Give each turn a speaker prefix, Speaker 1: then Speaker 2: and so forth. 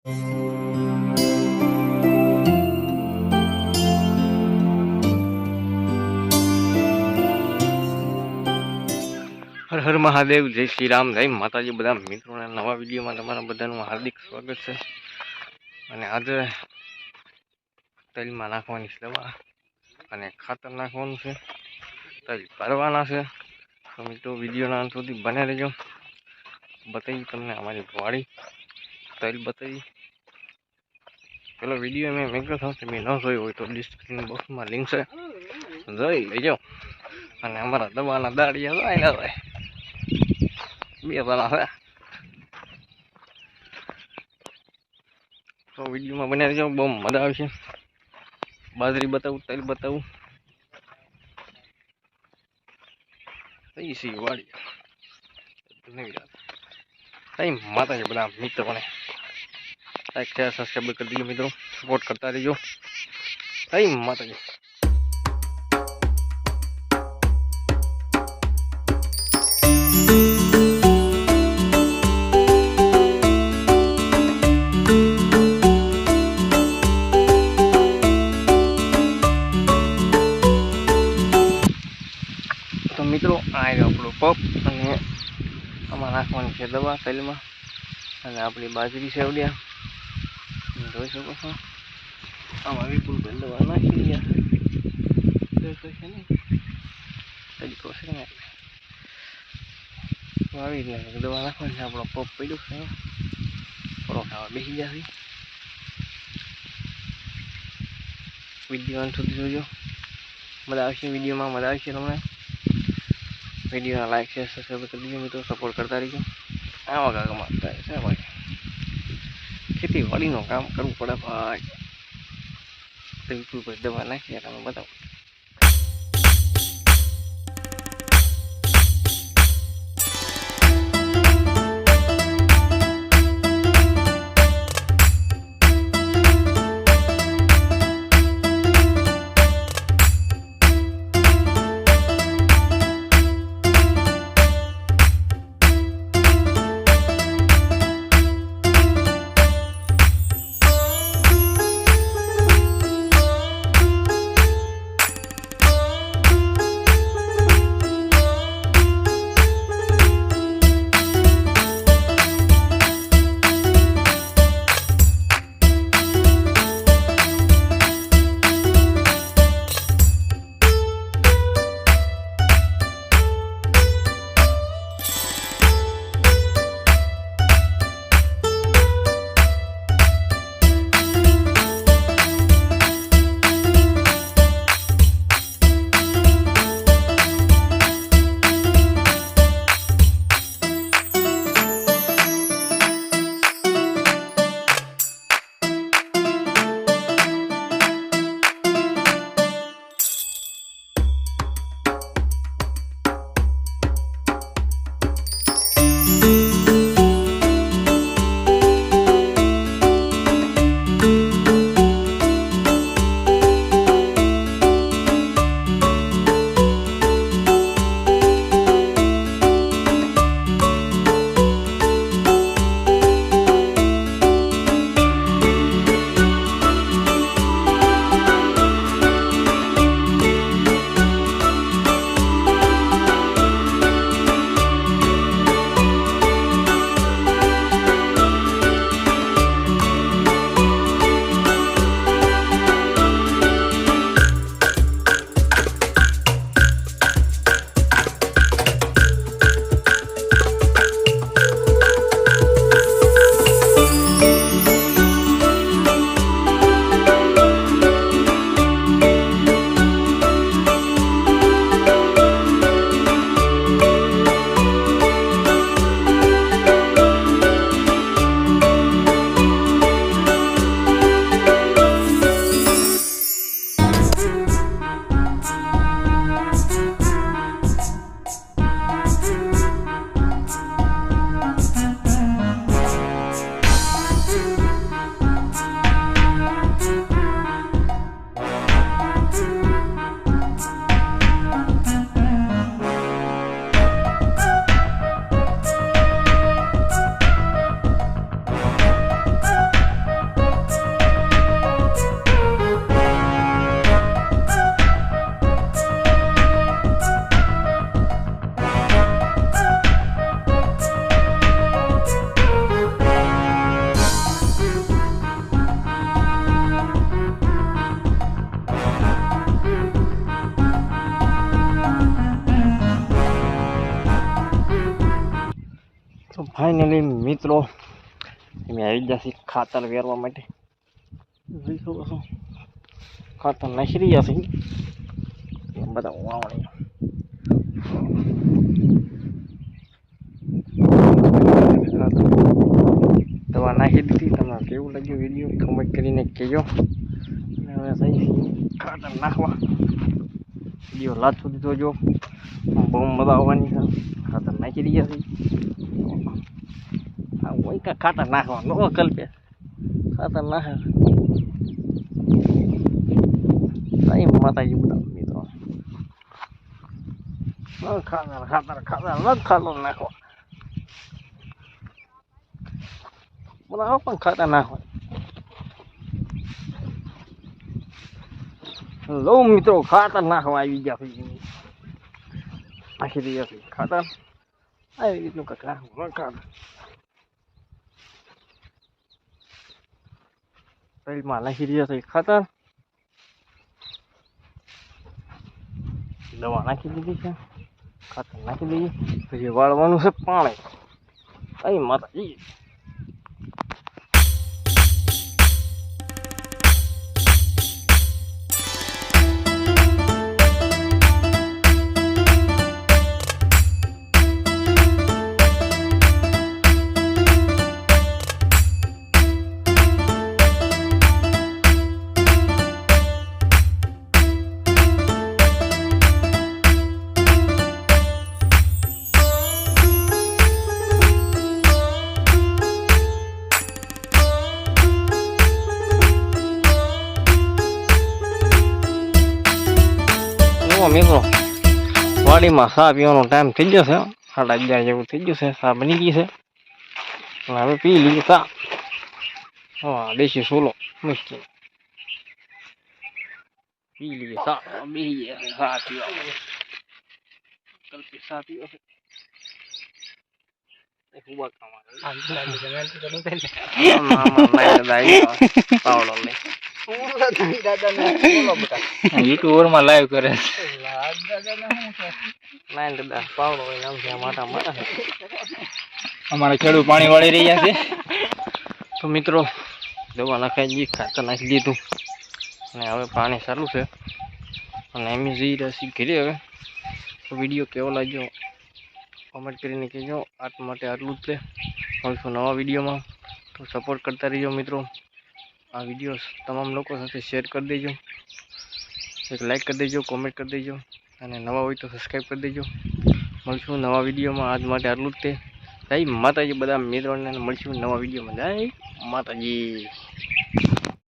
Speaker 1: હર હર મહાદેવ, જય શ્રી રામ, જય માતાજી. બધા મિત્રોના નવા વિડીયોમાં તમારા બધાનું હાર્દિક સ્વાગત છે. અને આજે તલમાં નાખવાની છે દવા અને ખાતર નાખવાનું છે. તલ ભરવાના છે. તો મિત્રો વિડીયોના અંત સુધી બને રહેજો. બતાવી તમને અમારી વાડી તલ બતાવી. પેલો વિડીયો મેં મેક્યો હતો, તમે ન જોયો હોય તો ડિસ્ક્રિપ્શન બોક્સમાં લિંક છે, જોઈ લેજો. અને અમારા દવાના દાડિયા આવેલા હોય, 2 જણા છે. તો વિડીયોમાં બને રહેજો, બહુ મજા આવશે. બાજરી બતાવું, તલ બતાવું, કઈ સી વાડી નવી રાત. કઈ માતાજી બધા મિત્રોને લાઈક શેર સબસ્ક્રાઈબ કરી દીજો મિત્રો, સપોર્ટ કરતા રહીજો. કઈ માતાજી. તો મિત્રો આ આપણો પપ અને આમાં નાખવાની છે દવા તલમાં. અને આપણી બાજરી સેવડિયા જોઈ શકો છો. આમાં વિપુલ દવા નાખી ગયા છે ને તરીકો છે ને આવી રીતે દવા નાખવાની છે. આપણો પપ પડ્યું છે, થોડો ખાવા બેસી જશે. વિડીયો અંત સુધી જોજો, મજા આવશે. વિડીયોમાં મજા આવશે તમને. વિડીયોના લાઈક શેર સબસ્ક્રાઈબ કરી દીજો મિત્રો, સપોર્ટ કરતા રહીજો. આવા કામમાં થાય છે ભાઈ, ખેતીવાડીનું કામ કરવું પડે ભાઈ. બિલકુલ ભાઈ દવા નાખીએ તમે બતાવો. ફાઇનલી મિત્રો અમે આવી ગયા છીએ ખાતર વેરવા માટે. જોઈ શકો છો ખાતર નાખી રહ્યા છે બધા વાવણી. દવા નાખી દીધી. તમને કેવું લાગ્યું વિડીયો કમેન્ટ કરીને કહેજો. હવે સહી ખાતર નાખવા વિડીયો લાસ્ટ સુધી જોજો. બહુ મજા આવવાની છે. ખાતર નાખી રહ્યા છે. હોય કે ખાતર નાખવા નો કલ્પે ખાતર નાખે. સહી માતાજી બધા મિત્રો ખાતર ખાતર ખાતર ન ખાતર નાખવા બધા પણ ખાતર નાખવા. લો મિત્રો ખાતર નાખવા આવી ગયા છે. નાખી રહ્યા છે ખાતર. આવી રીતનું કંઈક નાખવું ખાતર. પેલમાં નાખી રહ્યા છે ખાતર. દવા નાખી દીધી છે. ખાતર નાખી દઈએ. પછી વાળવાનું છે પાણી. કઈ માતાજી મિત્રો વાડીમાં ચા પીવાનો ટાઈમ થઈ ગયો છે. 11:30 જેવું થઈ ગયું છે. ચા બની ગઈ છે. હવે પી લઈએ ચા. હા દેશી સોલો મિસ્ટી પી લઈએ ચા. બેહીએ ચા પીવા. કલ્પી ચા પીવો છે.
Speaker 2: યુટ્યુબર માં લાઈવ કરે. અમારે ખેડૂત પાણી વાળી રહ્યા છે.
Speaker 1: તો મિત્રો દવા નાખાઈ ગઈ. ખાતર નાખી દીધું અને હવે પાણી સારું છે. અને એમ જઈ રહ્યા છીએ ઘરે. હવે તો વિડીયો કેવો લાગ્યો કોમેન્ટ કરીને કહેજો. આટ માટે આટલું જ છે. મળશું નવા વિડીયોમાં. તો સપોર્ટ કરતા રહીજો મિત્રો. આ વિડીયો તમામ લોકો સાથે શેર કરી દેજો. એક લાઈક કરી દેજો. કોમેન્ટ કરી દેજો. અને નવા હોય તો સબસ્ક્રાઈબ કરી દેજો. મળશું નવા વિડીયોમાં. આજ માટે આટલું જ તે. જય માતાજી બધા મિત્રોને. મળશું નવા વિડીયોમાં. જય માતાજી.